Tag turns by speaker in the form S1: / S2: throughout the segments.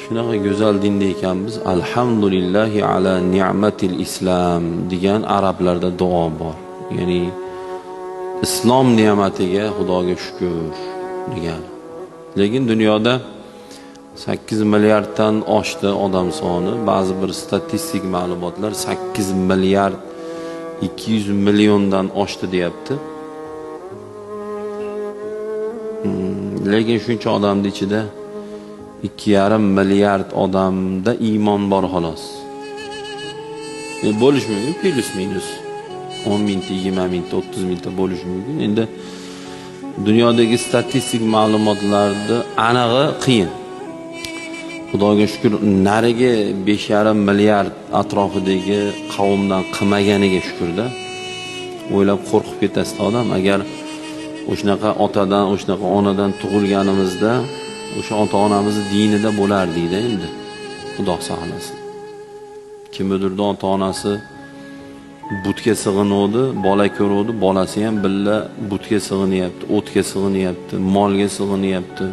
S1: Shunaqa go'zal dinda ekanmiz. Alhamdulillahi ala ni'matil islam degan arablarda duo bor. Ya'ni islom ne'matiga Xudoga shukr degan. Lekin dunyoda 8 milliarddan oshdi odam soni. Ba'zi bir statistik ma'lumotlar 8 milliard 200 milliondan oshdi deyapti. Lekin shuncha odamning ichida 2,5 milliard odamda iymon bor xolos. Bo'lish mumkin, plus minus 10 mingta, 20 mingta, 30 mingta bo'lish mumkin. Endi dunyodagi statistik ma'lumotlarni anig'i qiyin. Xudoga shukr, nariga 5,5 milliard atrofidagi qavmdan qilmaganiga shukrda. O'ylab qo'rqib ketasiz odam, agar o'shnaqa otadan, o'shnaqa onadan tug'ilganimizda o'sha ota-onamizni dinida bo'lardikda endi. Xudo saqlasin. Kimdirda ota-onasi butga sig'inuvdi, bola ko'ruvdi, bolasi ham billa butga sig'inyapti, o'tga sig'inyapti, molga sig'inyapti.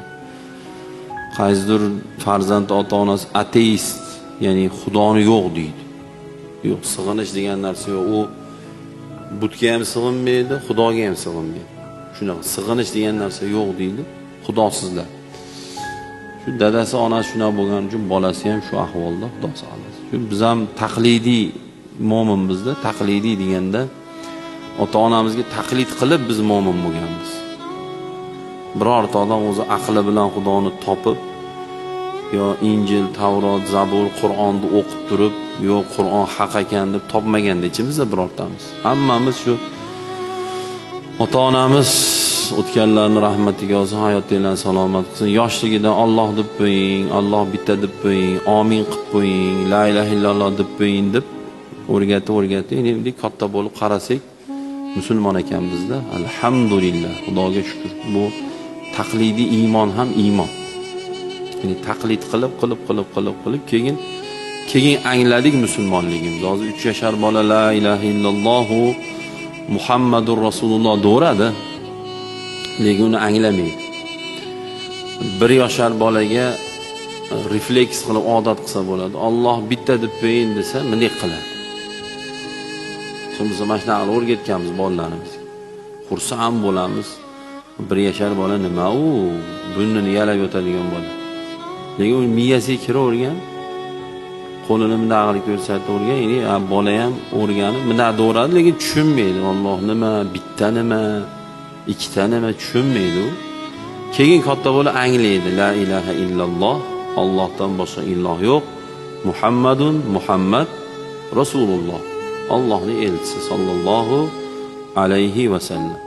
S1: Qaysidir farzand ota-onasi ateist, ya'ni Xudoni yo'q deydi. Yo'q, sig'inish degan narsa yo'q. U butga ham sig'inmaydi, Xudoga ham sig'inmaydi. Shunaqa sig'inish degan narsa yo'q deydi. Xudosizlar. Shu dadasi, onasi shunaqa bo'lgani uchun bolasi ham shu ahvolda, Xudo saqlasin. Shu biz ham taqlidiy mo'minmizda, taqlidiy deganda ota-onamizga taqlid qilib biz mo'min bo'lganmiz. Birorta odam o'zi aqli bilan Xudoni topib yo Injil, Tavrot, Zabur, Qur'onni o'qib turib, yo Qur'on haq ekan deb topmaganda ichimizda birortamiz. Hammamiz shu ota-onamiz o'tganlarni rahmatiga olsin, hayotinglarni salomat qilsin. Yoshligidan Alloh deb qo'ying, Alloh bitta deb qo'ying, amin qilib qo'ying, la ilaha illalloh deb qo'ying deb o'rgatib, endi katta bo'lib qarasak, musulmon ekanmizda. Alhamdulillah, Xudoga shukr. Bu taqlidiy iymon ham iymon. Ya'ni taqlid qilib keyin angladik musulmonligimizni. Hozir 3 yashar bola la ilaha illalloh Muhammadur Rasululloh do'radi, lekin uni anglamaydi. 1 yoshar bolaga refleks qilib odat qilsa bo'ladi. Alloh bitta deb qo'ying desa, nima qiladi? Biz mana shuni o'rgatganmiz bolalarimiz. Xursand bo'lamiz. 1 yashar bola nima u? Burnini yalab yotadigan bola. Lekin u miyasiga kiravergan, qo'lini bunday qilib ko'rsatavergan, ya'ni bola ham o'rganib bunday do'radi, lekin tushunmaydi. Alloh nima, bitta nima, ikkita nima tushunmaydi u. Keyin katta bo'lib anglaydi. La ilaha illalloh, Allohdan boshqa iloh yo'q. Muhammad Rasululloh. Allohning elchisi sallallohu alayhi va sallam.